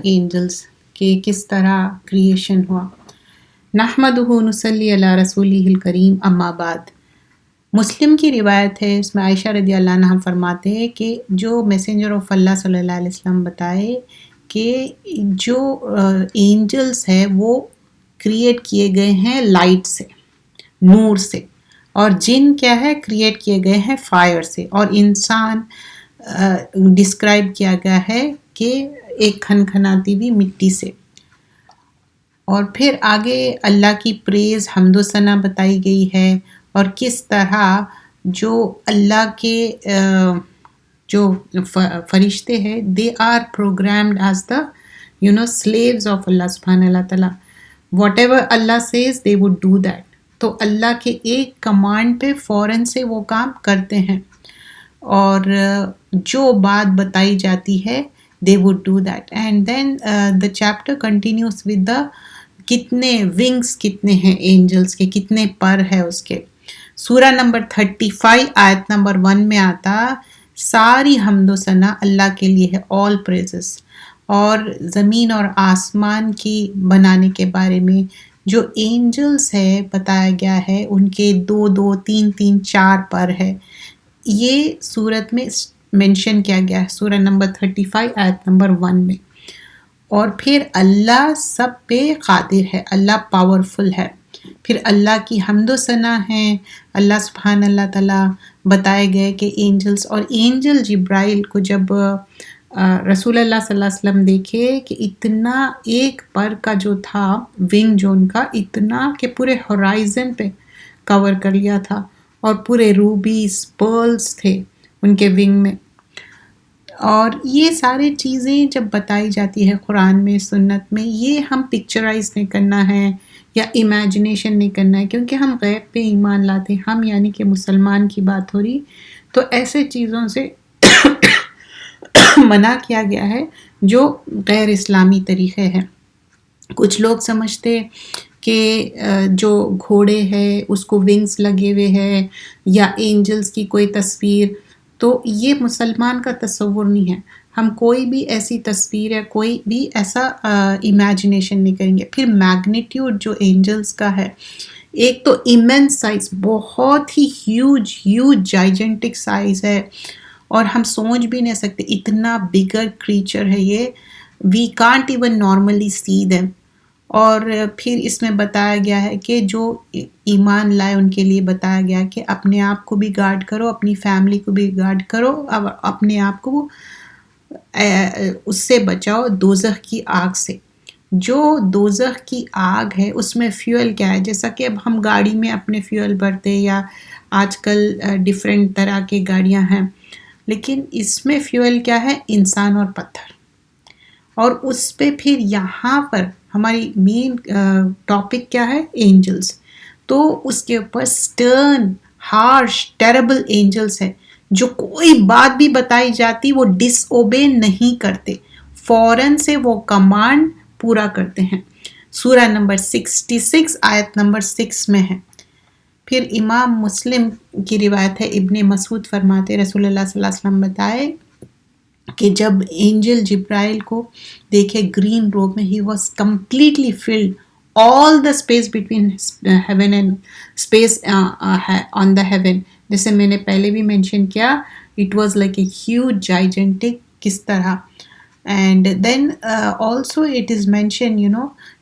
Angeles کہ کس طرح کریشن ہوا. نحمدہ نصلی علی رسولہ الکریم اما بعد. مسلم کی روایت ہے، اس میں عائشہ رضی اللہ عنہ فرماتے ہیں کہ جو میسنجر آف اللہ صلی اللہ علیہ وسلم بتائے کہ جو اینجلس ہے وہ کریٹ کیے گئے ہیں لائٹ سے، نور سے، اور جن کیا ہے کریٹ کیے گئے ہیں فائر سے، اور انسان ڈسکرائب کیا گیا ہے کہ ایک کھنکھناتی ہوئی مٹی سے. اور پھر آگے اللہ کی پریز حمد و ثنا بتائی گئی ہے، اور کس طرح جو اللہ کے جو فرشتے ہیں they are programmed as the slaves of Allah سبحانہ اللہ تعالیٰ. Whatever Allah says they would do that. تو اللہ کے ایک کمانڈ پہ فوراً سے وہ کام کرتے ہیں، اور جو بات بتائی جاتی ہے they would do that. And then the chapter continues with the کتنے ونگز کتنے ہیں اینجلس کے، کتنے پر ہے اس کے. سورہ نمبر 35 آیت نمبر 1 میں آتا ساری حمد و ثنا اللہ کے لیے ہے، all praises. اور زمین اور آسمان کی بنانے کے بارے میں جو اینجلس ہے بتایا گیا ہے ان کے 2 2 3 3 4 پر ہے، یہ سورت میں مینشن کیا گیا ہے سورہ نمبر 35 آیت نمبر 1 میں. اور پھر اللہ سب پہ قادر ہے، اللہ پاورفل ہے. پھر اللہ کی حمد و ثنا ہے، اللہ سبحانہ اللہ تعالیٰ بتائے گئے کہ اینجلس، اور اینجل جبرائیل کو جب رسول اللہ صلی اللہ علیہ وسلم دیکھے کہ اتنا ایک پر کا جو تھا ونگ جو ان کا اتنا کہ پورے ہورائزن پہ کور کر لیا تھا، اور پورے روبیز پرلز تھے ان کے ونگ میں. اور یہ ساری چیزیں جب بتائی جاتی ہے قرآن میں سنت میں، یہ ہم پکچرائز نہیں کرنا ہے یا امیجنیشن نہیں کرنا ہے، کیونکہ ہم غیب پہ ایمان لاتے ہیں. ہم یعنی کہ مسلمان کی بات ہو رہی، تو ایسے چیزوں سے منع کیا گیا ہے جو غیر اسلامی طریقے ہیں. کچھ لوگ سمجھتے کہ جو گھوڑے ہے اس کو ونگز لگے ہوئے ہیں یا اینجلس کی کوئی تصویر، تو یہ مسلمان کا تصور نہیں ہے. ہم کوئی بھی ایسی تصویر یا کوئی بھی ایسا امیجنیشن نہیں کریں گے. پھر میگنیٹیوڈ جو اینجلس کا ہے، ایک تو ایمنس سائز، بہت ہی ہیوج جائجنٹک سائز ہے، اور ہم سوچ بھی نہیں سکتے اتنا بگر کریچر ہے یہ. We can't even normally see them. اور پھر اس میں بتایا گیا ہے کہ جو ایمان لائے ان کے لیے بتایا گیا کہ اپنے آپ کو بھی گارڈ کرو، اپنی فیملی کو بھی گارڈ کرو، اور اپنے آپ کو اس سے بچاؤ دوزخ کی آگ سے. جو دوزخ کی آگ ہے اس میں فیول کیا ہے، جیسا کہ اب ہم گاڑی میں اپنے فیول بھرتے یا آج کل ڈیفرنٹ طرح کے گاڑیاں ہیں، لیکن اس میں فیول کیا ہے، انسان اور پتھر. اور اس پہ پھر یہاں پر ہماری مین ٹاپک کیا ہے، اینجلس. تو اس کے اوپر سٹرن، ہارش، ٹیربل اینجلس ہے، جو کوئی بات بھی بتائی جاتی وہ ڈس اوبے نہیں کرتے، فوراً سے وہ کمانڈ پورا کرتے ہیں. سورہ نمبر 66 آیت نمبر 6 میں ہے. پھر امام مسلم کی روایت ہے، ابن مسعود فرماتے رسول اللہ صلی اللہ علیہ وسلم بتائے کہ جب اینجل جبرائیل کو دیکھے گرین روب میں، he was completely filled all the space between heaven and space on the heaven. جیسے میں نے پہلے بھی mention کیا، it was like a huge gigantic کس طرح. and then also it is mentioned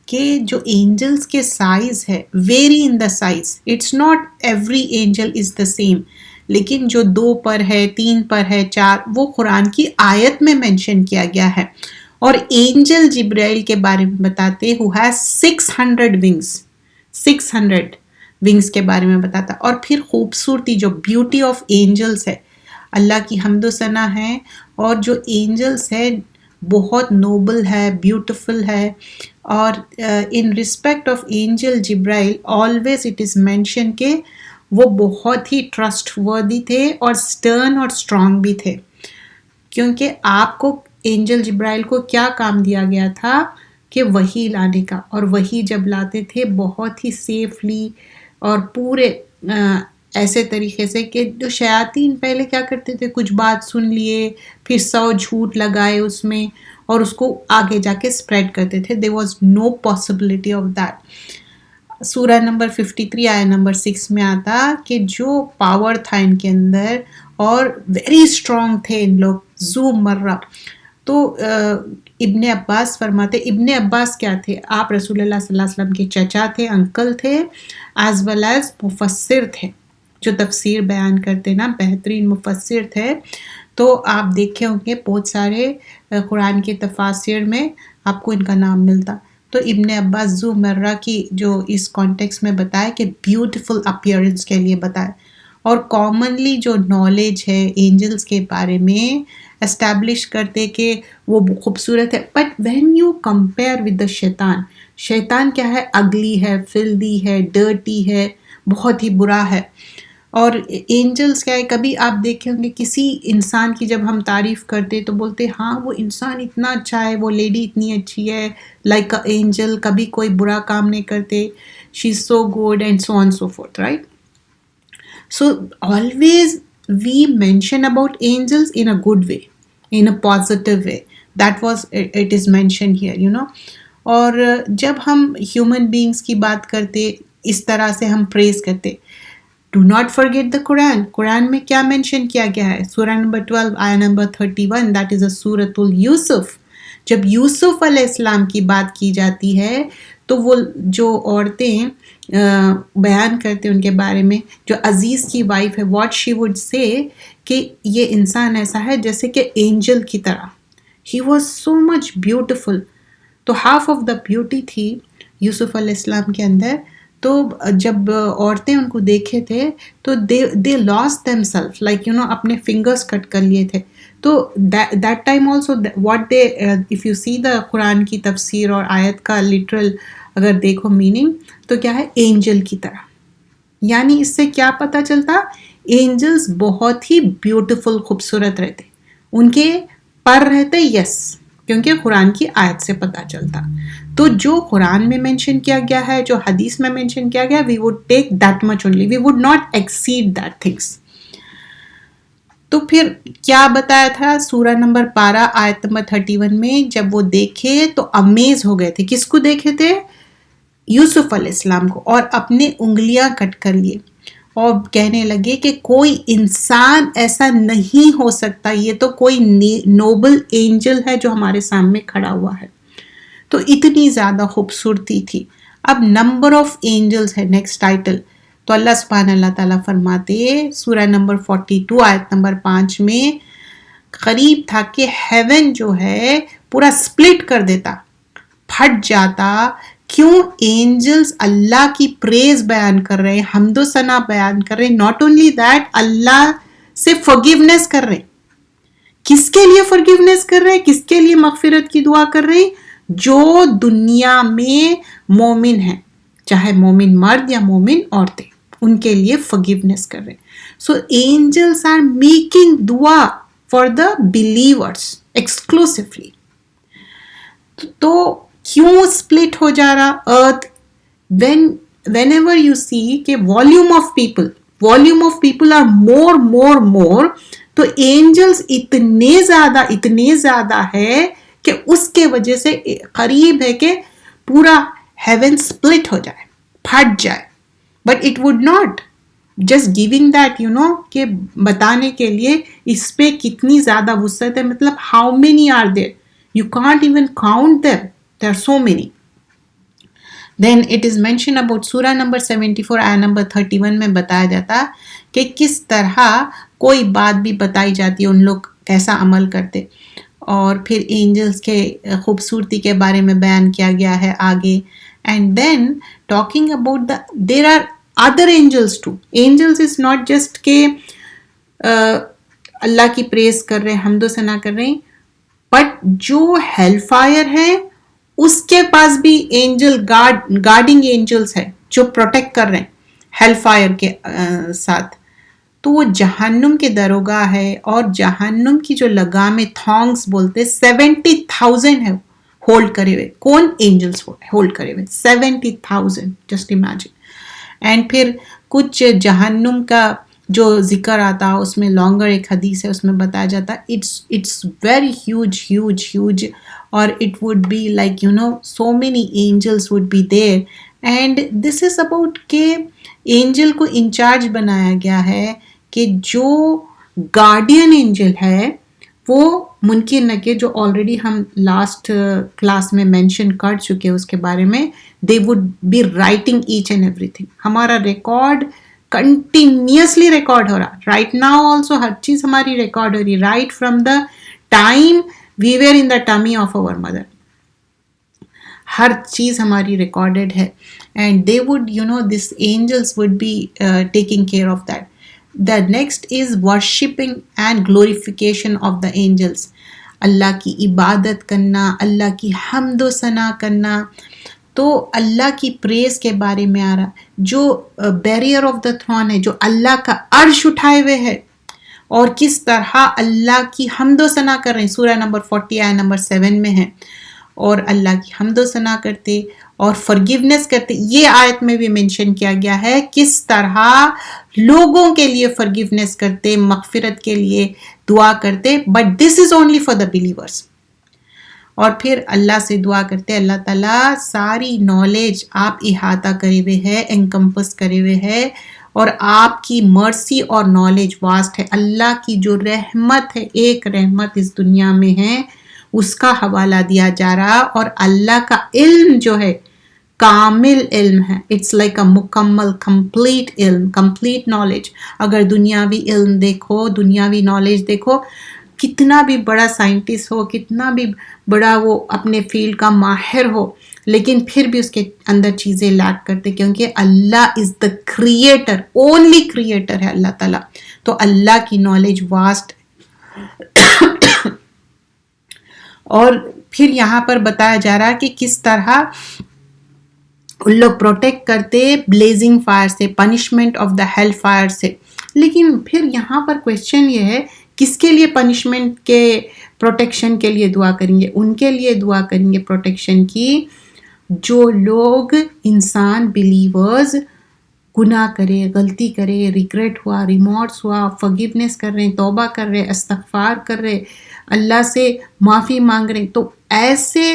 کہ جو angels کے size ہے vary in the size. it's not every angel is the same. لیکن جو 2 پر ہے، 3 پر ہے، 4، وہ قرآن کی آیت میں mention کیا گیا ہے. اور اینجل جبرائیل کے بارے میں بتاتے who has 600 wings، 600 ونگز کے بارے میں بتاتا. اور پھر خوبصورتی، جو بیوٹی آف اینجلس ہے، اللہ کی حمد و ثنا ہے. اور جو اینجلس ہے بہت نوبل ہے، بیوٹیفل ہے. اور ان رسپیکٹ آف اینجل جبرائیل آلویز اٹ از مینشن کہ وہ بہت ہی ٹرسٹ وردی تھے اور سٹرن اور اسٹرانگ بھی تھے. کیونکہ آپ کو اینجل جبرائیل کو کیا کام دیا گیا تھا کہ وحی لانے کا، اور وحی جب لاتے تھے بہت ہی سیفلی اور پورے ایسے طریقے سے کہ جو شیاطین پہلے کیا کرتے تھے، کچھ بات سن لیے پھر 100 جھوٹ لگائے اس میں، اور اس کو آگے جا کے اسپریڈ کرتے تھے. There was no possibility of that. سورہ نمبر 53 آیا نمبر 6 میں آتا کہ جو پاور تھا ان کے اندر اور ویری اسٹرانگ تھے ان لوگ ذو مرہ. تو ابن عباس فرماتے, ابن عباس کیا تھے؟ آپ رسول اللہ صلی اللہ علیہ وسلم کے چچا تھے, انکل تھے, ایز ویل ایز مفسر تھے, جو تفسیر بیان کرتے نا, بہترین مفسر تھے. تو آپ دیکھے ہوں گے بہت سارے قرآن کے تفاسیر میں آپ کو ان کا نام ملتا. تو ابن عباس ذو مرہ کی جو اس کانٹیکس میں بتایا کہ بیوٹیفل اپیئرنس کے لیے بتایا, اور کامنلی جو نالج ہے اینجلس کے بارے میں اسٹیبلش کرتے کہ وہ خوبصورت ہے. But when you compare with the شیطان, شیطان کیا ہے؟ اگلی ہے, فلدی ہے, ڈرٹی ہے, بہت ہی برا ہے. اور اینجلس کیا ہے؟ کبھی آپ دیکھیں ہوں گے کسی انسان کی جب ہم تعریف کرتے تو بولتے ہاں وہ انسان اتنا اچھا ہے, وہ لیڈی اتنی اچھی ہے, لائک اے اینجل, کبھی کوئی برا کام نہیں کرتے, she is so good and so on so forth, right. So always we mention about angels in a good way, in a positive way. That was it is mentioned here, you know. اور جب ہم human beings کی بات کرتے اس طرح سے ہم پریز کرتے, do not forget the Quran. قرآن میں کیا مینشن کیا گیا ہے؟ سورہ نمبر 12 آیا نمبر 31, that is a سورۃ یوسف. جب یوسف علیہ السلام کی بات کی جاتی ہے تو وہ جو عورتیں بیان کرتے ان کے بارے میں, جو عزیز کی وائف ہے, واٹ شی وڈ سے کہ یہ انسان ایسا ہے جیسے کہ اینجل کی طرح. He was so much beautiful. تو ہاف آف دا بیوٹی تھی یوسف علیہ السلام کے اندر. تو جب عورتیں ان کو دیکھے تھے تو they lost themself, like you know, اپنے فنگرس کٹ کر لیے تھے. تو that time also what they, if you see the قرآن کی تفسیر اور آیت کا لٹرل اگر دیکھو میننگ, تو کیا ہے؟ اینجل کی طرح. یعنی اس سے کیا پتہ چلتا؟ اینجلس بہت ہی بیوٹیفل, خوبصورت رہتے, ان کے پر رہتے, یس, کیونکہ قرآن کی آیت سے پتہ چلتا. تو جو قرآن میں مینشن کیا گیا ہے, جو حدیث میں مینشن کیا گیا, we would take that much only, we would not exceed that things. تو پھر کیا بتایا تھا سورہ نمبر 12 آیت نمبر 31 میں؟ جب وہ دیکھے تو امیز ہو گئے تھے. کس کو دیکھے تھے؟ یوسف علیہ السلام کو, اور اپنے انگلیاں کٹ کر لیے اور کہنے لگے کہ کوئی انسان ایسا نہیں ہو سکتا, یہ تو کوئی نوبل اینجل ہے جو ہمارے سامنے کھڑا ہوا ہے. تو اتنی زیادہ خوبصورتی تھی. اب نمبر آف اینجلز ہے نیکسٹ ٹائٹل. تو اللہ سبحانہ اللہ تعالیٰ فرماتے سورہ نمبر 42 آیت نمبر 5 میں, قریب تھا کہ ہیون جو ہے پورا سپلٹ کر دیتا, پھٹ جاتا. کیوں؟ اینجلز اللہ کی پریز بیان کر رہے ہیں, حمد و ثنا بیان کر رہے ہیں. ناٹ اونلی دیٹ, اللہ سے فرگیونیس کر رہے ہیں. کس کے لیے فرگیونیس کر رہے ہیں؟ کس کے لیے مغفرت کی دعا کر رہے ہیں؟ جو دنیا میں مومن ہیں, چاہے مومن مرد یا مومن عورتیں, ان کے لیے فرگیونیس کر رہے ہیں. سو اینجلز آر میکنگ دعا فار دا بلیورس ایکسکلوسیولی. تو کیوں سپلٹ ہو جا رہا ارتھ؟ whenever you see کہ volume of people are more, تو اینجلز اتنے زیادہ ہے کہ اس کے وجہ سے قریب ہے کہ پورا ہیون سپلٹ ہو جائے, پھٹ جائے. But it would not, just giving that, you know, کہ بتانے کے لیے اس پہ کتنی زیادہ وسعت ہے. مطلب how many are there, you can't even count them, there are so many. Then it is mention about سورہ نمبر 74 آیا نمبر 31 میں بتایا جاتا کہ کس طرح کوئی بات بھی بتائی جاتی ہے, ان لوگ کیسا عمل کرتے. اور پھر اینجلس کے خوبصورتی کے بارے میں بیان کیا گیا ہے آگے. And then talking about there are other angels too. Angels is not just کہ اللہ کی پریز کر رہے ہیں, حمد و ثنا کر رہے ہیں, بٹ جو ہیل فائر ہے اس کے پاس بھی اینجل گارڈنگ اینجلس ہے جو پروٹیکٹ کر رہے ہیں ہیل فائر کے ساتھ. تو وہ جہنم کے دروگاہ ہے, اور جہنم کی جو لگامیں تھونگس بولتے 70,000 ہے ہولڈ کرے ہوئے. کون؟ اینجلس ہولڈ کرے ہوئے 70,000, جسٹ امیجن. اینڈ پھر کچھ جہنم کا جو ذکر آتا اس میں لانگر ایک حدیث ہے, اس میں بتایا جاتا it's very huge. or it would be like, so many angels would be there. And this is about کہ angel کو انچارج بنایا گیا ہے کہ جو گارڈین اینجل ہے وہ ممکن ہے کہ جو آلریڈی ہم لاسٹ کلاس میں مینشن کر چکے اس کے بارے میں, they would be writing each and everything. ہمارا ریکارڈ کنٹینیوسلی ریکارڈ ہو رہا, رائٹ ناؤ آلسو ہر چیز ہماری ریکارڈ ہو رہی, right from the time we were in the tummy of our mother. ہر چیز ہماری ریکارڈڈ ہے. And they would this angels would be taking care of that. The next is worshipping and glorification of the angels. اللہ کی عبادت کرنا, اللہ کی حمد و ثنا کرنا. تو اللہ کی پریز کے بارے میں آ رہا, جو بیریئر آف دا تھرون ہے, جو اللہ کا عرش اٹھائے ہوئے ہے, اور کس طرح اللہ کی حمد و ثنا کر رہے ہیں. سورہ نمبر 40 آیت نمبر 7 میں ہے, اور اللہ کی حمد و ثنا کرتے اور فرگیونیس کرتے. یہ آیت میں بھی مینشن کیا گیا ہے کس طرح لوگوں کے لیے فرگیونیس کرتے, مغفرت کے لیے دعا کرتے, but this is only for the believers. اور پھر اللہ سے دعا کرتے, اللہ تعالیٰ ساری نالج آپ احاطہ کرے ہوئے ہے, انکمپس کرے ہوئے ہے, اور آپ کی مرسی اور نالج واسٹ ہے. اللہ کی جو رحمت ہے, ایک رحمت اس دنیا میں ہے, اس کا حوالہ دیا جا رہا, اور اللہ کا علم جو ہے کامل علم ہے. اٹس لائک اے مکمل کمپلیٹ علم, کمپلیٹ نالج. اگر دنیاوی علم دیکھو, دنیاوی نالج دیکھو, کتنا بھی بڑا سائنٹسٹ ہو, کتنا بھی بڑا وہ اپنے فیلڈ کا ماہر ہو, لیکن پھر بھی اس کے اندر چیزیں لیک کرتے, کیونکہ اللہ از دا کریٹر, اونلی کریٹر ہے اللہ تعالیٰ. تو اللہ کی نالج واسٹ. اور پھر یہاں پر بتایا جا رہا کہ کس طرح ان لوگ پروٹیکٹ کرتے بلیزنگ فائر سے, punishment of the hell fire سے. لیکن پھر یہاں پر کویسچن یہ ہے, کس کے لیے پنشمنٹ کے پروٹیکشن کے لیے دعا کریں گے؟ ان کے لیے دعا کریں گے پروٹیکشن کی جو لوگ انسان بلیورز گناہ کرے, غلطی کرے, ریگریٹ ہوا, ریمورس ہوا, فرگیونیس کر رہے ہیں, توبہ کر رہے, استغفار کر رہے, اللہ سے معافی مانگ رہے ہیں. تو ایسے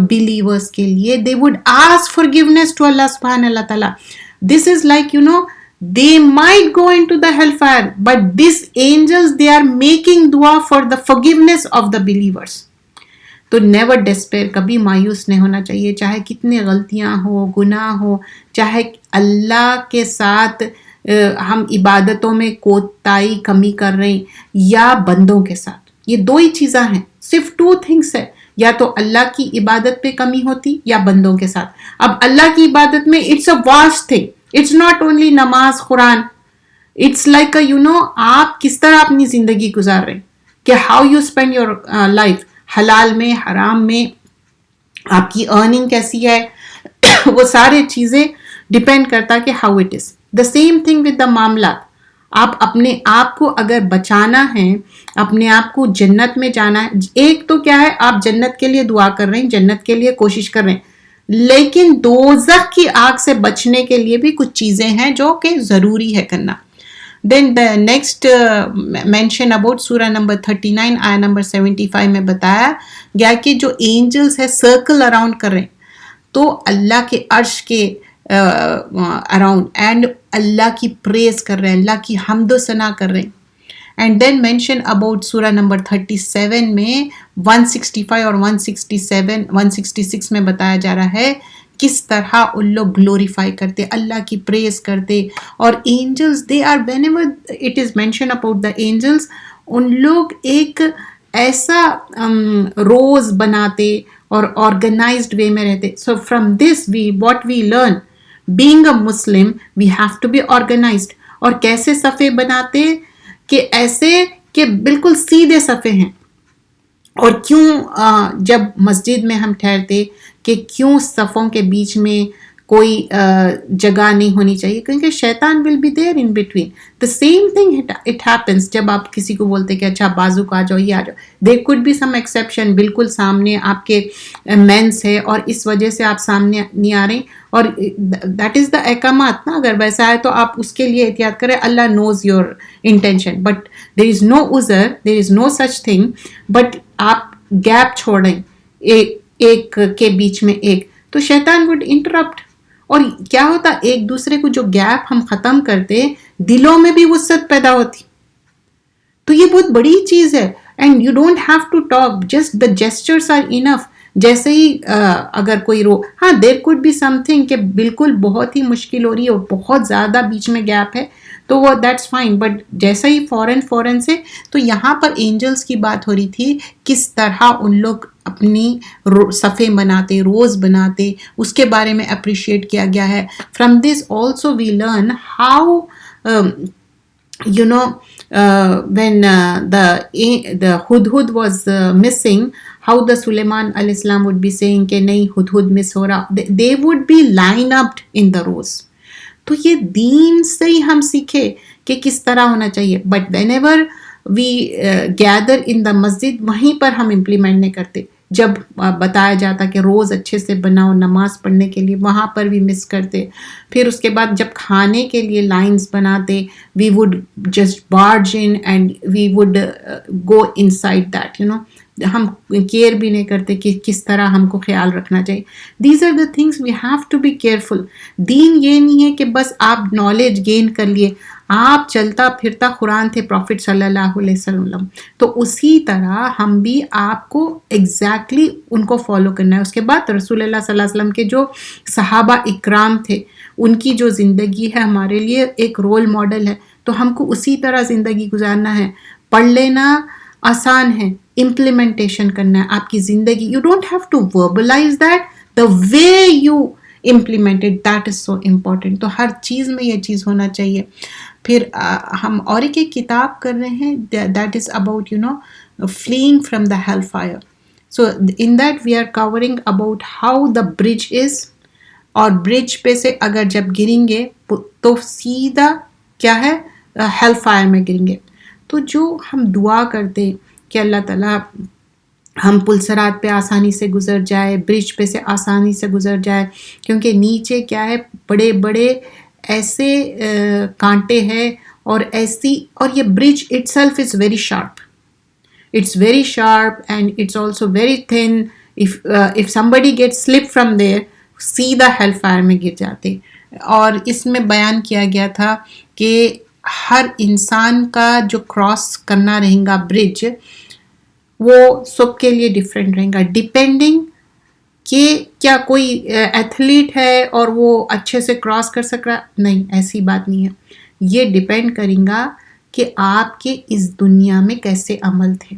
believers کے لیے they would ask forgiveness to Allah subhanahu اللہ تعالیٰ. This is like they might go into the hellfire, but these angels they are making dua for the forgiveness of the believers. تو never despair, کبھی مایوس نہیں ہونا چاہیے, چاہے کتنے غلطیاں ہو, گناہ ہو, چاہے اللہ کے ساتھ ہم عبادتوں میں کوتاہی کمی کر رہے ہیں یا بندوں کے ساتھ. یہ دو ہی چیزاں ہیں, صرف 2 things ہے, یا تو اللہ کی عبادت پہ کمی ہوتی یا بندوں کے ساتھ. اب اللہ کی عبادت میں it's a vast thing, it's not only نماز قرآن, اٹس لائک آپ کس طرح اپنی زندگی گزار رہے ہیں, کہ how you spend your life, حلال میں, حرام میں, آپ کی ارننگ کیسی ہے, وہ سارے چیزیں ڈپینڈ کرتا کہ how it is. The same thing with the معاملات. آپ اپنے آپ کو اگر بچانا ہے, اپنے آپ کو جنت میں جانا ہے, ایک تو کیا ہے آپ جنت کے لیے دعا کر رہے ہیں, جنت کے لیے کوشش کر رہے ہیں, لیکن دوزخ کی آگ سے بچنے کے لیے بھی کچھ چیزیں ہیں جو کہ ضروری ہے کرنا. دین دا نیکسٹ مینشن اباؤٹ سورہ نمبر 39 آیت نمبر 75 میں بتایا گیا کہ جو اینجلس ہے سرکل اراؤنڈ کر رہے ہیں تو اللہ کے عرش کے اراؤنڈ, اینڈ اللہ کی پریز کر رہے ہیں, اللہ کی حمد و ثنا کر رہے ہیں. اینڈ دین مینشن اباؤٹ سورہ نمبر 37 میں 165 اور 166 میں بتایا جا رہا ہے کس طرح ان لوگ گلوریفائی کرتے, اللہ کی پریز کرتے. اور angels they are whenever it is mention about the angels, ان لوگ ایک ایسا روز بناتے اور آرگنائزڈ وے میں رہتے. So from this what we learn being a Muslim, we have to be organized. اور کیسے صفے بناتے کہ ایسے کہ بالکل سیدھے صفے ہیں. اور کیوں جب مسجد میں ہم ٹھہرتے کہ کیوں صفوں کے بیچ میں کوئی جگہ نہیں ہونی چاہیے, کیونکہ شیطان will be there in between. The same thing it happens جب آپ کسی کو بولتے کہ اچھا بازو کا آ جاؤ, یہ آ جاؤ. There could be some exception, بالکل سامنے آپ کے مینس ہے اور اس وجہ سے آپ سامنے نہیں آ رہے, اور that is the احکامات نا. اگر ویسا ہے تو آپ اس کے لیے احتیاط کریں, اللہ knows your intention, but there is no عذر, there is no such thing. But آپ گیپ چھوڑیں ایک کے بیچ میں ایک, تو شیطان وڈ انٹرپٹ. اور کیا ہوتا, ایک دوسرے کو جو گیپ ہم ختم کرتے, دلوں میں بھی وسعت پیدا ہوتی. تو یہ بہت بڑی چیز ہے. And you don't have to talk, just the gestures are enough. جیسے ہی اگر کوئی ہاں there could be something کہ بالکل بہت ہی مشکل ہو رہی ہے اور بہت زیادہ بیچ میں گیپ ہے, تو وہ دیٹس فائن. بٹ جیسا ہی فوراً سے, تو یہاں پر اینجلس کی بات ہو رہی تھی, کس طرح ان لوگ اپنی صفحے بناتے, روز بناتے, اس کے بارے میں اپریشیٹ کیا گیا ہے. From this also we learn how when the hudhud was missing, how the Sulaiman alayhi salam would be saying کہ نہیں hudhud miss ہو رہا, they would be line up in the rows. تو یہ دین سے ہی ہم سیکھے کہ کس طرح ہونا چاہیے. But whenever we gather in the مسجد, وہیں پر ہم امپلیمنٹ نہیں کرتے. جب بتایا جاتا کہ روز اچھے سے بناؤ نماز پڑھنے کے لیے, وہاں پر بھی مس کرتے. پھر اس کے بعد جب کھانے کے لیے لائنز بناتے, we would just barge in and we would go inside that, ہم کیئر بھی نہیں کرتے کہ کس طرح ہم کو خیال رکھنا چاہیے. These are the things we have to be careful. Then یہ نہیں ہے کہ بس آپ نالج گین کر لیے, آپ چلتا پھرتا قرآن تھے پروفٹ صلی اللہ علیہ وسلم, تو اسی طرح ہم بھی آپ کو ایگزیکٹلی ان کو فالو کرنا ہے. اس کے بعد رسول اللہ صلی اللہ علیہ وسلم کے جو صحابہ اکرام تھے, ان کی جو زندگی ہے ہمارے لیے ایک رول ماڈل ہے, تو ہم کو اسی طرح زندگی گزارنا ہے. پڑھ لینا آسان ہے, امپلیمنٹیشن کرنا ہے آپ کی زندگی. You don't have to verbalise that, the way you implemented, that is so important. تو ہر چیز میں یہ چیز ہونا چاہیے. پھر ہم اور ایک کتاب کر رہے ہیں, that is about fleeing from the hellfire. So in that we are covering about how the bridge is, اور bridge پہ سے اگر جب گریں گے تو سیدھا کیا ہے, hell fire میں گریں گے. تو جو ہم دعا کرتے کہ اللہ تعالیٰ ہم پلسرات پہ آسانی سے گزر جائے, برج پہ سے آسانی سے گزر جائے, کیونکہ نیچے کیا ہے, بڑے بڑے ایسے کانٹے ہیں اور ایسی, اور یہ bridge itself is very sharp, it's very sharp and it's also very thin. If somebody gets slip from there, سیدھا ہیل فائر میں گر جاتے. اور اس میں بیان کیا گیا تھا کہ ہر انسان کا جو کراس کرنا رہے گا برج, وہ سب کے لیے ڈیفرنٹ رہے گا, ڈیپینڈنگ کہ کیا کوئی ایتھلیٹ ہے اور وہ اچھے سے کراس کر سک رہا, نہیں ایسی بات نہیں ہے. یہ ڈیپینڈ کرے گا کہ آپ کے اس دنیا میں کیسے عمل تھے,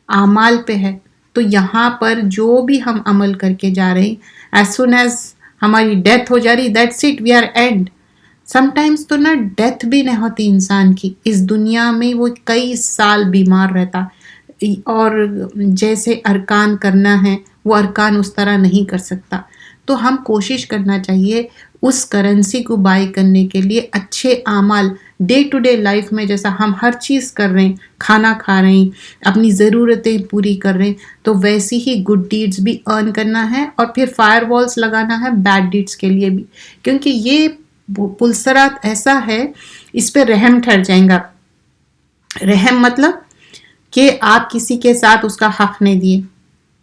اعمال پہ ہے. تو یہاں پر جو بھی ہم عمل کر کے جا رہے ہیں, ایز سون ایز ہماری ڈیتھ ہو جا رہی, that's it, we are end. Sometimes تو نا ڈیتھ بھی نہیں ہوتی انسان کی, اس دنیا میں وہ کئی سال بیمار رہتا, اور جیسے ارکان کرنا ہے وہ ارکان اس طرح نہیں کر سکتا. تو ہم کوشش کرنا چاہیے اس کرنسی کو بائی کرنے کے لیے اچھے اعمال ڈے ٹو ڈے لائف میں, جیسا ہم ہر چیز کر رہے ہیں, کھانا کھا رہے ہیں, اپنی ضرورتیں پوری کر رہے ہیں, تو ویسی ہی گڈ ڈیڈز بھی ارن کرنا ہے, اور پھر فائر والز لگانا ہے بیڈ ڈیڈز کے لیے بھی, کیونکہ یہ پلسرات ایسا ہے, اس پہ رحم ٹھہر جائیں گا. رحم مطلب کہ آپ کسی کے ساتھ اس کا حق نہیں دیے,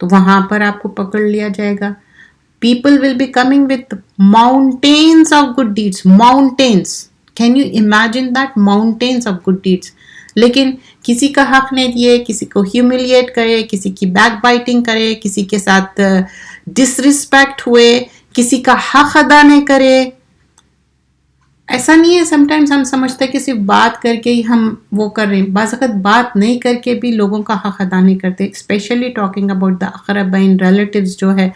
تو وہاں پر آپ کو پکڑ لیا جائے گا. People will be coming with mountains of good deeds. Mountains. Can you imagine that? Mountains of good deeds. لیکن کسی کا حق نہیں دیے, کسی کو ہیوملیٹ کرے, کسی کی بیک بائٹنگ کرے, کسی کے ساتھ ڈس ریسپیکٹ ہوئے, کسی کا حق ادا نہیں کرے. ایسا نہیں ہے. سم ٹائمز ہم سمجھتے ہیں کہ صرف بات کر کے ہی ہم وہ کر رہے ہیں, بعض اوقات بات نہیں کر کے بھی لوگوں کا حق ادا نہیں کرتے. اسپیشلی ٹاکنگ اباؤٹ دا اقربین, ریلیٹیوز جو ہے,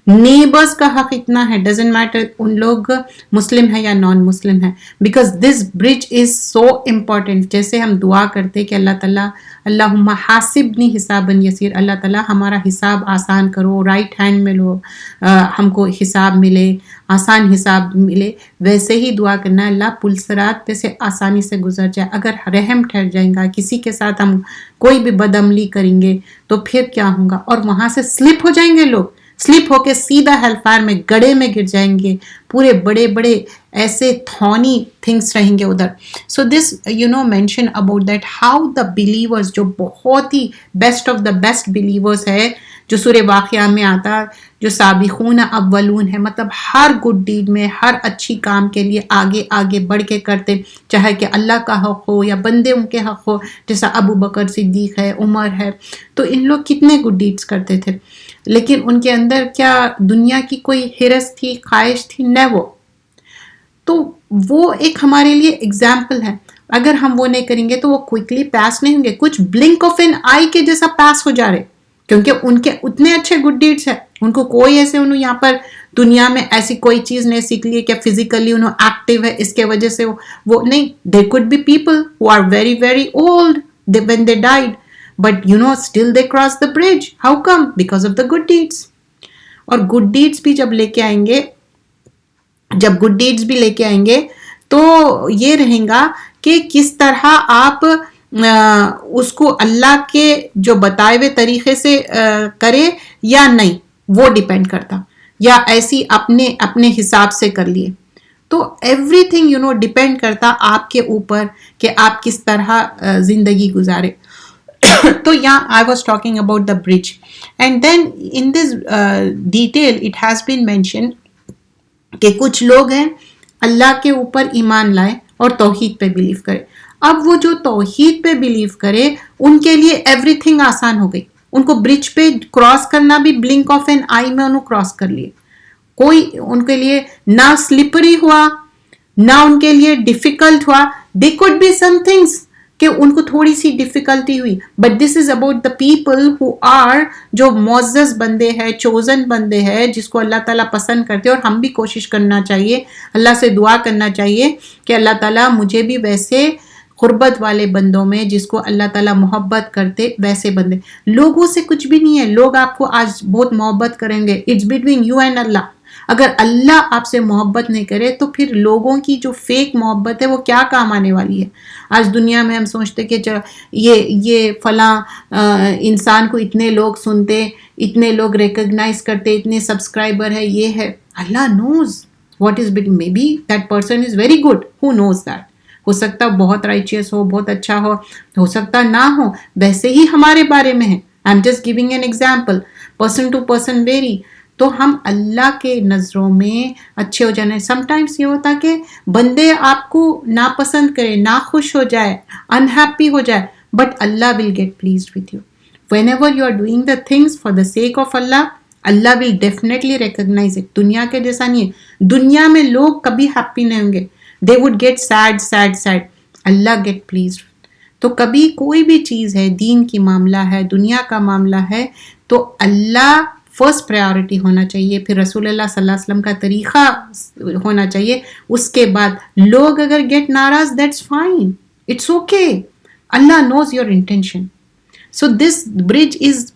نیبرز کا حق اتنا ہے, ڈزنٹ میٹر ان لوگ مسلم ہے یا نان مسلم ہے, because this bridge is so important. جیسے ہم دعا کرتے کہ اللہ تعالیٰ اللہم حاسبنی حسابا یسیر, اللہ تعالیٰ ہمارا حساب آسان کرو, رائٹ ہینڈ میں لو, ہم کو حساب ملے, آسان حساب ملے. ویسے ہی دعا کرنا, اللہ پلسرات پہ سے آسانی سے گزر جائے. اگر رحم ٹھہر جائیں گا, کسی کے ساتھ ہم کوئی بھی بدعملی کریں گے, تو پھر کیا ہوگا, اور وہاں سے سلپ ہو جائیں گے لوگ, سلپ ہو کے سیدھا ہیل فائر میں گڑے میں گر جائیں گے. پورے بڑے بڑے ایسے تھونی تھنگس رہیں گے ادھر. So this mention about that how the believers, جو بہت ہی best of the best believers ہے, جو سورہ واقعہ میں آتا، جو سابقون اولون ہے، مطلب ہر گڈ ڈیڈ میں، ہر اچھی کام کے لیے آگے آگے بڑھ کے کرتے، چاہے کہ اللہ کا حق ہو یا بندے ان کے حق ہو، جیسا ابو بکر صدیق ہے، عمر ہے. تو ان لوگ کتنے گڈ ڈیڈز کرتے تھے، لیکن ان کے اندر کیا دنیا کی کوئی حرص تھی، خواہش تھی؟ نہ. تو وہ ایک ہمارے لیے اگزامپل ہے. اگر ہم وہ نہیں کریں گے تو وہ کوئکلی پاس نہیں ہوں گے، کچھ بلنک آف این آئی کے جیسا پاس ہو جا رہے، کیونکہ ان کے اتنے اچھے گڈ ڈیڈس ہیں. ان کو کوئی ایسے انہوں یہاں پر دنیا میں ایسی کوئی چیز نہیں سیکھ لی کہ فزیکلی انہوں ایکٹیو ہے، اس کے وجہ سے وہ نہیں. دے could be people who are very very old when they died, but still they crossed the bridge. How come? Because of the good deeds. اور گڈ ڈیڈس بھی جب لے کے آئیں گے تو یہ رہیں گا کہ کس طرح آپ اس کو اللہ کے جو بتائے ہوئے طریقے سے کرے یا نہیں، وہ ڈیپینڈ کرتا، یا ایسی اپنے حساب سے کر لیے. تو ایوری تھنگ ڈیپینڈ کرتا آپ کے اوپر کہ آپ کس طرح زندگی گزارے. تو یہاں I was talking about the bridge, and then in this detail it has been mentioned کہ کچھ لوگ ہیں اللہ کے اوپر ایمان لائے اور توحید پہ بلیو کرے. اب وہ جو توحید پہ بلیو کرے ان کے لیے ایوری تھنگ آسان ہو گئی. ان کو برج پہ کراس کرنا بھی بلنک آف این آئی میں انہوں کراس کر لیے. کوئی ان کے لیے نہ سلپری ہوا، نہ ان کے لیے ڈیفیکلٹ ہوا. They could be some things کہ ان کو تھوڑی سی ڈیفیکلٹی ہوئی، but this is about the people who are, جو معزز بندے ہیں، چوزن بندے ہیں، جس کو اللہ تعالیٰ پسند کرتے. اور ہم بھی کوشش کرنا چاہیے، اللہ سے دعا کرنا چاہیے کہ اللہ تعالیٰ مجھے بھی ویسے قربت والے بندوں میں، جس کو اللہ تعالیٰ محبت کرتے، ویسے بندے. لوگوں سے کچھ بھی نہیں ہے، لوگ آپ کو آج بہت محبت کریں گے، اٹس بٹوین یو اینڈ اللہ. اگر اللہ آپ سے محبت نہیں کرے تو پھر لوگوں کی جو فیک محبت ہے وہ کیا کام آنے والی ہے. آج دنیا میں ہم سوچتے کہ یہ فلاں انسان کو اتنے لوگ سنتے، اتنے لوگ ریکگنائز کرتے، اتنے سبسکرائبر ہے، یہ ہے. Allah knows what is but, may be that person is very good, who knows that. ہو سکتا بہت رائچیس ہو، بہت اچھا ہو سکتا نہ ہو. ویسے ہی ہمارے بارے میں ہے. I am just giving an example, person to person vary. تو ہم اللہ کے نظروں میں اچھے ہو جانے. سم ٹائمس یہ ہوتا کہ بندے آپ کو ناپسند کرے، ناخوش ہو جائے، انہیپی ہو جائے، but Allah will get pleased with you. whenever you are doing the things for the sake of Allah, Allah will definitely recognize it. دنیا کے جیسا نہیں ہے. دنیا میں لوگ کبھی ہیپی نہیں ہوں گے. they would get sad. Allah get pleased. تو کبھی کوئی بھی چیز ہے، دین کی معاملہ ہے، دنیا کا معاملہ ہے، تو اللہ فرسٹ پرائیورٹی ہونا چاہیے، پھر رسول اللہ صلی اللہ علیہ وسلم کا طریقہ ہونا چاہیے. اس کے بعد لوگ اگر گیٹ ناراض، that's fine, it's okay. Allah knows your intention. So this bridge is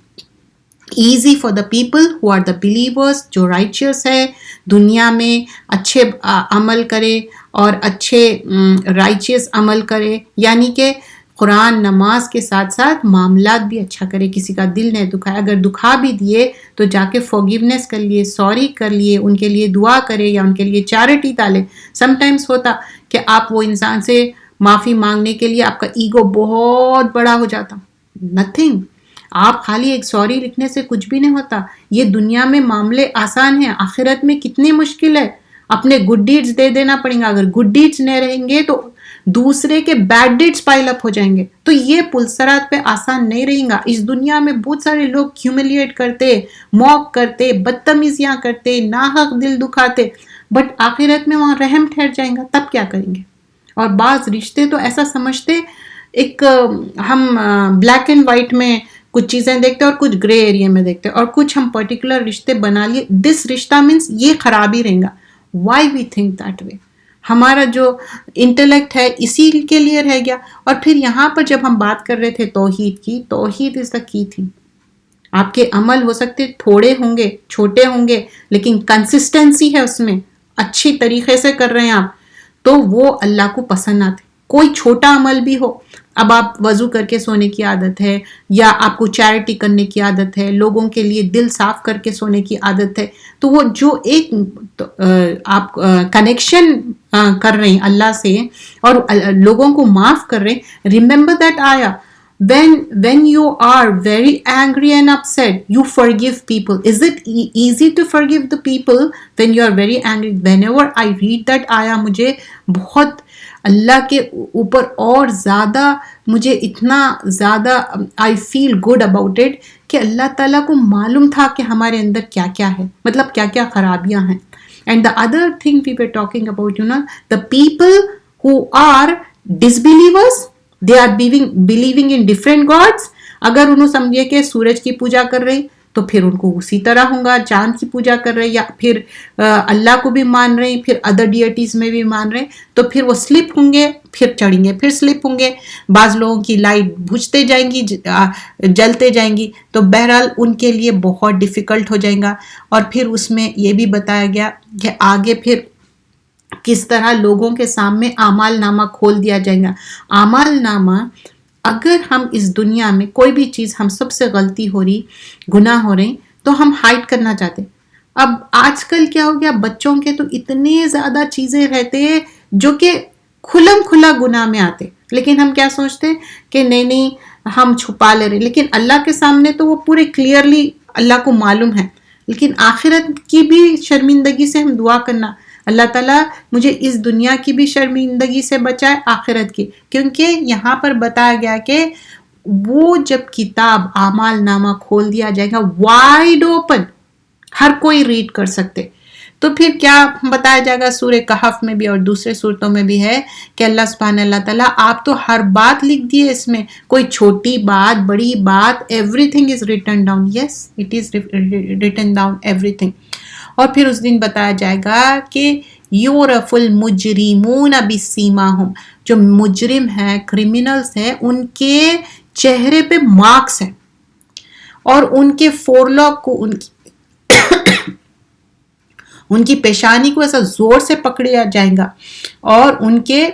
easy for the people who are the believers, جو رائچیس ہے، دنیا میں اچھے عمل کرے اور اچھے رائچیس عمل کرے، یعنی کہ قرآن نماز کے ساتھ ساتھ معاملات بھی اچھا کرے، کسی کا دل نہیں دکھائے. اگر دکھا بھی دیے تو جا کے فورگیونیس کر لیے، سوری کر لیے، ان کے لیے دعا کرے یا ان کے لیے چیریٹی ڈالے. سم ٹائمس ہوتا کہ آپ وہ انسان سے معافی مانگنے کے لیے آپ کا ایگو بہت بڑا ہو جاتا. نتھنگ، آپ خالی ایک سوری لکھنے سے کچھ بھی نہیں ہوتا. یہ دنیا میں معاملے آسان ہیں، آخرت میں کتنی مشکل ہے. اپنے گڈ ڈیڈز دے دینا پڑیں گا. اگر گڈ ڈیڈز نہیں رہیں گے تو دوسرے کے بیڈ ڈیڈز پائل اپ ہو جائیں گے. تو یہ پلسرات پہ آسان نہیں رہیں گا. اس دنیا میں بہت سارے لوگ ہیوملیٹ کرتے، موک کرتے، بدتمیزیاں کرتے، ناحق دل دکھاتے، بٹ آخرت میں وہاں رحم ٹھہر جائیں گا. تب کیا کریں گے؟ اور بعض رشتے تو ایسا سمجھتے، ایک ہم بلیک اینڈ وائٹ میں کچھ چیزیں دیکھتے اور کچھ گرے ایریا میں دیکھتے، اور کچھ ہم پرٹیکولر رشتے بنا لیے. دس رشتہ مینس یہ خرابی رہیں گا. Why we think that way? ہمارا جو انٹلیکٹ ہے اسی کے لیے رہ گیا. اور پھر یہاں پر جب ہم بات کر رہے تھے توحید کی، توحید از دا کی تھی. آپ کے عمل ہو سکتے تھوڑے ہوں گے، چھوٹے ہوں گے، لیکن کنسسٹنسی ہے اس میں، اچھی طریقے سے کر رہے ہیں آپ، تو وہ اللہ کو پسند آتے. کوئی چھوٹا عمل بھی ہو، اب آپ وضو کر کے سونے کی عادت ہے، یا آپ کو چیریٹی کرنے کی عادت ہے، لوگوں کے لیے دل صاف کر کے سونے کی عادت ہے، تو وہ جو ایک آپ کنیکشن کر رہے ہیں اللہ سے اور لوگوں کو معاف کر رہے ہیں. ریممبر دیٹ آیا when you are very angry and upset, you forgive people. Is it easy to forgive the people when you are very angry? Whenever I read that ayah, مجھے بہت اللہ کے اوپر اور زیادہ مجھے اتنا زیادہ I feel good about it کہ اللہ تعالیٰ کو معلوم تھا کہ ہمارے اندر کیا کیا ہے، مطلب کیا کیا خرابیاں ہیں. And the other thing we were talking about, the people who are disbelievers, they are believing in different gods. اگر انہوں سمجھے کہ سورج کی پوجا کر رہے تو پھر ان کو اسی طرح ہوگا، چاند کی پوجا کر رہے یا پھر اللہ کو بھی مان رہے ہیں، پھر ادر ڈیٹیز میں بھی مان رہے ہیں، تو پھر وہ سلپ ہوں گے، پھر چڑھیں گے، پھر سلپ ہوں گے. بعض لوگوں کی لائٹ بجھتے جائیں گی، جلتے جائیں گی، تو بہرحال ان کے لیے بہت ڈیفیکلٹ ہو جائے گا. اور پھر اس میں یہ بھی بتایا گیا کہ آگے پھر کس طرح لوگوں کے سامنے اعمال نامہ کھول دیا جائے گا. اعمال نامہ اگر ہم اس دنیا میں کوئی بھی چیز ہم سب سے غلطی ہو رہی، گناہ ہو رہے تو ہم ہائڈ کرنا چاہتے. اب آج کل کیا ہو گیا، بچوں کے تو اتنے زیادہ چیزیں رہتے ہیں جو کہ کھلم کھلا گناہ میں آتے، لیکن ہم کیا سوچتے کہ نہیں ہم چھپا لے رہے، لیکن اللہ کے سامنے تو وہ پورے کلیئرلی اللہ کو معلوم ہے. لیکن آخرت کی بھی شرمندگی سے ہم دعا کرنا، اللہ تعالیٰ مجھے اس دنیا کی بھی شرمندگی سے بچائے، آخرت کی. کیونکہ یہاں پر بتایا گیا کہ وہ جب کتاب اعمال نامہ کھول دیا جائے گا وائڈ اوپن، ہر کوئی ریڈ کر سکتے، تو پھر کیا بتایا جائے گا سورہ کہف میں بھی اور دوسرے صورتوں میں بھی ہے کہ اللہ سبحانہ اللہ تعالیٰ آپ تو ہر بات لکھ دیے، اس میں کوئی چھوٹی بات بڑی بات، every thing is written down. Yes it is written down every thing. اور پھر اس دن بتایا جائے گا کہ یورف المجرمون بسیماہم، جو مجرم ہیں، کرمنلز ہیں، ان کے چہرے پہ مارکس ہیں اور ان کے فورلاک کو، ان کی پیشانی کو ایسا زور سے پکڑیا جائے گا اور ان کے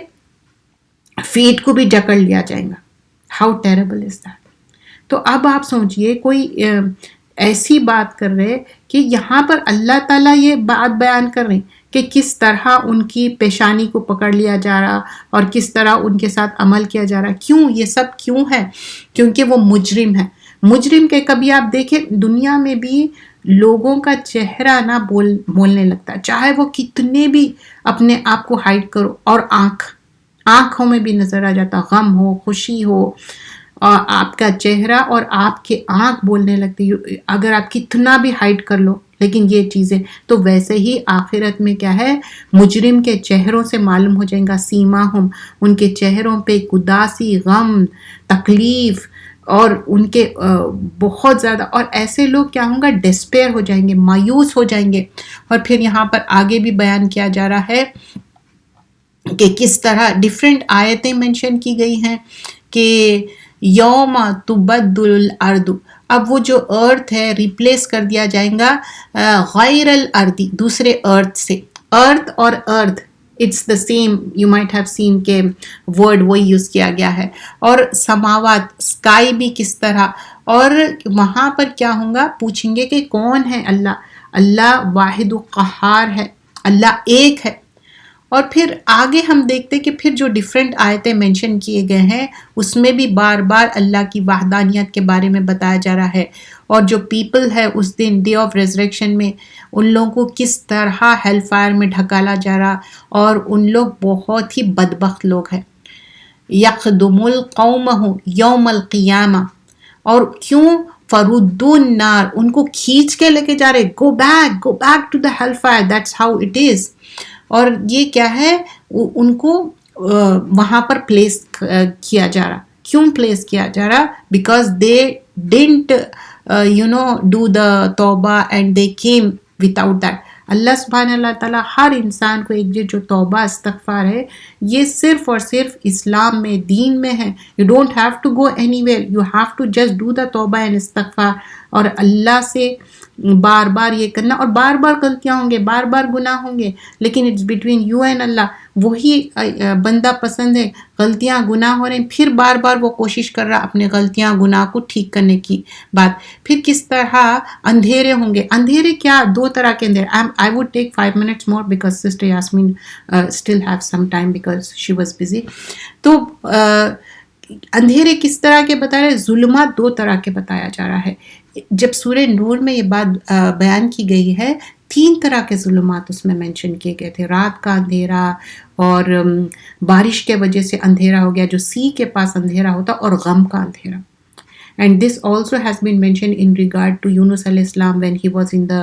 فیٹ کو بھی جکڑ لیا جائے گا. How terrible is that. تو اب آپ سوچئے کوئی ایسی بات کر رہے کہ یہاں پر اللہ تعالیٰ یہ بات بیان کر رہے کہ کس طرح ان کی پیشانی کو پکڑ لیا جا رہا اور کس طرح ان کے ساتھ عمل کیا جا رہا. کیوں یہ سب کیوں ہے؟ کیونکہ وہ مجرم ہے. مجرم کے کبھی آپ دیکھیں دنیا میں بھی لوگوں کا چہرہ نہ بولنے لگتا، چاہے وہ کتنے بھی اپنے آپ کو ہائڈ کرو، اور آنکھوں میں بھی نظر آ جاتا، غم ہو، خوشی ہو، اور آپ کا چہرہ اور آپ کے آنکھ بولنے لگتی، اگر آپ کتنا بھی ہائڈ کر لو. لیکن یہ چیزیں تو ویسے ہی آخرت میں کیا ہے، مجرم کے چہروں سے معلوم ہو جائیں گا، سیماہم، ان کے چہروں پہ اداسی، غم، تکلیف، اور ان کے بہت زیادہ، اور ایسے لوگ کیا ہوں گا، ڈسپیئر ہو جائیں گے، مایوس ہو جائیں گے. اور پھر یہاں پر آگے بھی بیان کیا جا رہا ہے کہ کس طرح ڈیفرنٹ آیتیں مینشن کی گئی ہیں کہ یوم تبدل الارض، اب وہ جو ارتھ ہے ریپلیس کر دیا جائے گا غیر الارض، دوسرے ارتھ سے. ارتھ اور earth it's the same, you might have seen کہ ورڈ وہی یوز کیا گیا ہے. اور سماوات، اسکائی بھی کس طرح، اور وہاں پر کیا ہوں گا، پوچھیں گے کہ کون ہے اللہ. اللہ واحد و قہار ہے، اللہ ایک ہے. اور پھر آگے ہم دیکھتے کہ پھر جو ڈیفرنٹ آیتیں مینشن کیے گئے ہیں اس میں بھی بار بار اللہ کی وحدانیت کے بارے میں بتایا جا رہا ہے، اور جو پیپل ہے اس دن ڈے آف ریزریکشن میں ان لوگوں کو کس طرح ہیل فائر میں ڈھکالا جا رہا، اور ان لوگ بہت ہی بدبخت لوگ ہیں. یخدم القومہ یوم القیامہ، اور کیوں، فرودون النار، ان کو کھینچ کے لے کے جا رہے، go back to the hell fire, that's how it is. اور یہ کیا ہے، ان کو وہاں پر پلیس کیا جا رہا. کیوں پلیس کیا جا رہا؟ Because they didn't do the توبہ and they came without that. اللہ سبحانہ اللہ تعالیٰ ہر انسان کو ایک جو توبہ استغفار ہے یہ صرف اور صرف اسلام میں، دین میں ہے. You don't have to go anywhere, you have to just do the توبہ اینڈ استغفار، اور اللہ سے بار بار یہ کرنا. اور بار بار غلطیاں ہوں گے، بار بار گناہ ہوں گے، لیکن اٹس بٹوین یو اینڈ اللہ. وہی بندہ پسند ہے، غلطیاں گناہ ہو رہے ہیں، پھر بار بار وہ کوشش کر رہا اپنے غلطیاں گناہ کو ٹھیک کرنے کی بات. پھر کس طرح اندھیرے ہوں گے. اندھیرے کیا، دو طرح کے اندھیرے. I would take 5 minutes more because Sister Yasmin still have some time because she was busy. تو اندھیرے کس طرح کے بتا رہے ہیں؟ ظلمات دو طرح کے بتایا جا رہا ہے. جب سورہ نور میں یہ بات بیان کی گئی ہے 3 طرح کے ظلمات اس میں مینشن کیے گئے تھے. رات کا اندھیرا اور بارش کے وجہ سے اندھیرا ہو گیا جو سی کے پاس اندھیرا ہوتا, اور غم کا اندھیرا. And this also has been mentioned in regard to Yunus alayhi salam when he was in the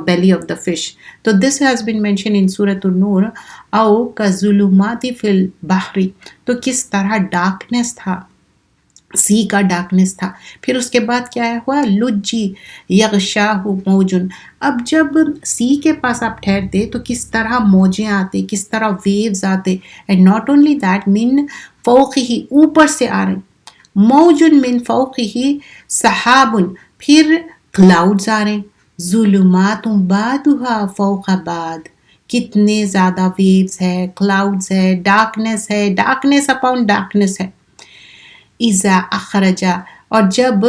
belly of the fish. So this has been mentioned in Surah An-Nur. Aw ka zulumati fil bahri. تو کس طرح darkness تھا, سی کا darkness تھا. پھر اس کے بعد کیا ہوا؟ لجی یغشاہ موجن. اب جب سی کے پاس آپ ٹھہرتے تو کس طرح موجیں آتے, کس طرح ویوز آتے. اینڈ ناٹ اونلی دیٹ, من فوقہ, اوپر سے آ رہے, موجن من فوقہ سحاب, پھر کلاؤڈز آ رہے ہیں, ظلمات بعضها فوق بعض. کتنے زیادہ ویوز ہے, کلاؤڈز ہے, ڈارکنیس ہے, ڈارکنیس اپون ڈارکنیس ہے. اذا اخرجا, اور جب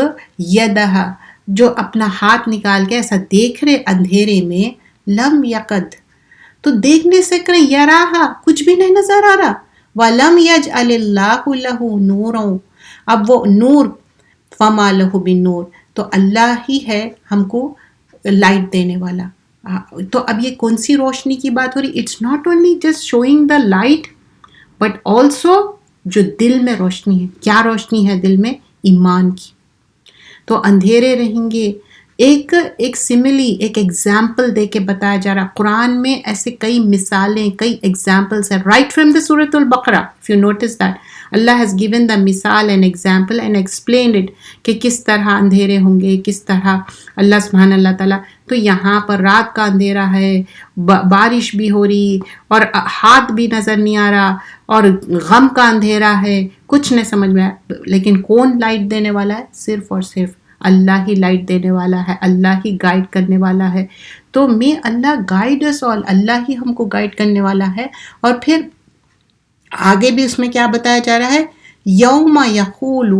یدہ, جو اپنا ہاتھ نکال کے ایسا دیکھ رہے اندھیرے میں, لم یقد, تو دیکھنے سے کریں یراہا, کچھ بھی نہیں نظر آ رہا. ولم یجعل اللہ لہ نورا, اب وہ نور, فما لہ بالنور, تو اللہ ہی ہے ہم کو لائٹ دینے والا. تو اب یہ کون سی روشنی کی بات ہو رہی؟ It's not only just showing the light but also جو دل میں روشنی ہے. کیا روشنی ہے دل میں؟ ایمان کی. تو اندھیرے رہیں گے. ایک سملی, ایک ایگزامپل دے کے بتایا جا رہا. قرآن میں ایسے کئی مثالیں, کئی ایگزامپلس ہیں, رائٹ فرام دا سورۃ البقرہ. If you notice that, Allah has given the مثال and example and explained it کہ کس طرح اندھیرے ہوں گے, کس طرح اللہ سبحانہ اللہ تعالیٰ. تو یہاں پر رات کا اندھیرا ہے, بارش بھی ہو رہی, اور ہاتھ بھی نظر نہیں آ رہا, اور غم کا اندھیرا ہے, کچھ نہیں سمجھ میں آیا. لیکن کون لائٹ دینے والا ہے؟ صرف اور صرف اللہ ہی لائٹ دینے والا ہے, اللہ ہی گائیڈ کرنے والا ہے. تو میں اللہ گائیڈ اس آل, اللہ ہی ہم کو گائیڈ کرنے والا ہے. اور پھر آگے بھی اس میں کیا بتایا جا رہا ہے؟ یوم یقول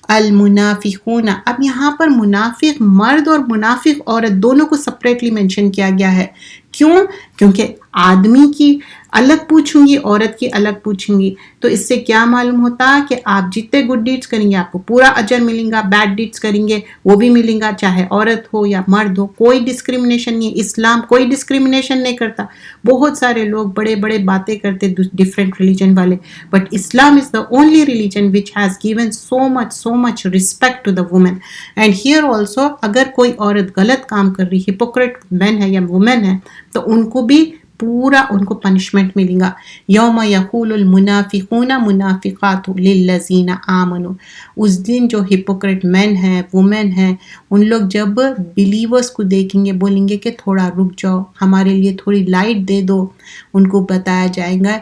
المنافقون. اب یہاں پر منافق مرد اور منافق عورت دونوں کو سپریٹلی مینشن کیا گیا ہے. کیوں؟ کیونکہ آدمی کی الگ پوچھوں گی, عورت کی الگ پوچھوں گی. تو اس سے کیا معلوم ہوتا کہ آپ جتنے گڈ ڈیڈس کریں گے آپ کو پورا اجر ملیں گا, بیڈ ڈیڈس کریں گے وہ بھی ملیں گا, چاہے عورت ہو یا مرد ہو. کوئی ڈسکریمنیشن نہیں. اسلام کوئی ڈسکریمنیشن نہیں کرتا. بہت سارے لوگ بڑے بڑے باتیں کرتے ڈفرینٹ ریلیجن والے, but Islam is the only religion which has given so much respect to the women. And here also اگر کوئی عورت غلط کام کر رہی, ہپوکریٹ مین ہے یا وومن ہے, تو ان کو بھی پورا ان کو پنشمنٹ ملے گا. یوم یقول المنافقون منافقات للذین آمنوا. اس دن جو ہپوکریٹ مین ہیں, وومن ہیں, ان لوگ جب بلیورز کو دیکھیں گے بولیں گے کہ تھوڑا رک جاؤ, ہمارے لیے تھوڑی لائٹ دے دو. ان کو بتایا جائے گا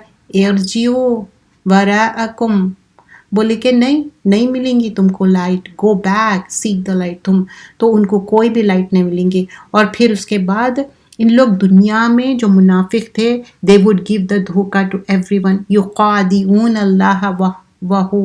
ارجعوا وراءکم, بولے کہ نہیں ملیں گی تم کو light, go back seek the light تم. تو ان کو کوئی بھی لائٹ نہیں ملیں گی. اور پھر اس کے بعد ان لوگ دنیا میں جو منافق تھے, they would give the دھوکہ to everyone. یخادعون اللہ وہو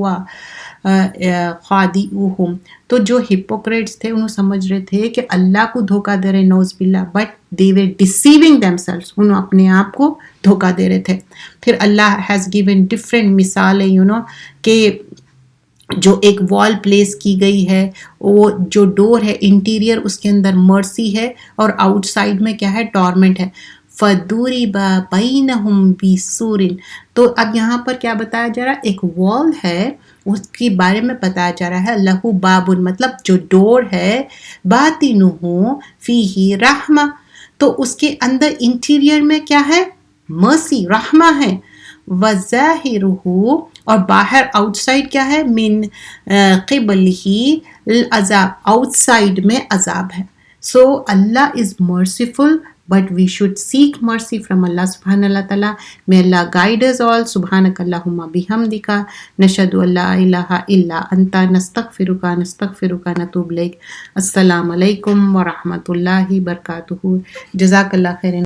خادعوہم. تو جو ہپوکریٹس تھے انہوں سمجھ رہے تھے کہ اللہ کو دھوکہ دے رہے, نعوذ باللہ, but they were deceiving themselves. انہوں اپنے آپ کو دھوکہ دے رہے تھے. پھر اللہ has given different مثالیں کہ جو ایک وال پلیس کی گئی ہے, وہ جو ڈور ہے انٹیریئر اس کے اندر مرسی ہے, اور آؤٹ سائڈ میں کیا ہے؟ ٹارمنٹ ہے. فَضُرِبَ بَيْنَهُمْ بِسُورٍ. تو اب یہاں پر کیا بتایا جا رہا ہے؟ ایک وال ہے, اس کے بارے میں بتایا جا رہا ہے لہو بابن, مطلب جو ڈور ہے, باطنہ فیہ رحمہ, تو اس کے اندر انٹیریئر میں کیا ہے؟ مرسی, رحمہ ہے. وَظَاهِرُهُ, اور باہر آؤٹ سائڈ کیا ہے؟ من قبلہ العذاب, آؤٹ سائڈ میں عذاب ہے. So Allah is merciful, but we should seek mercy from اللہ سبحانہ اللہ تعالیٰ. may اللہ guide us all. سبحانک اللہم بحمدک, نشہد ان لا الہ الا انت, نستغفرک نتوب الیک. السلام علیکم ورحمۃ اللہ وبرکاتہ. جزاک اللہ خیر.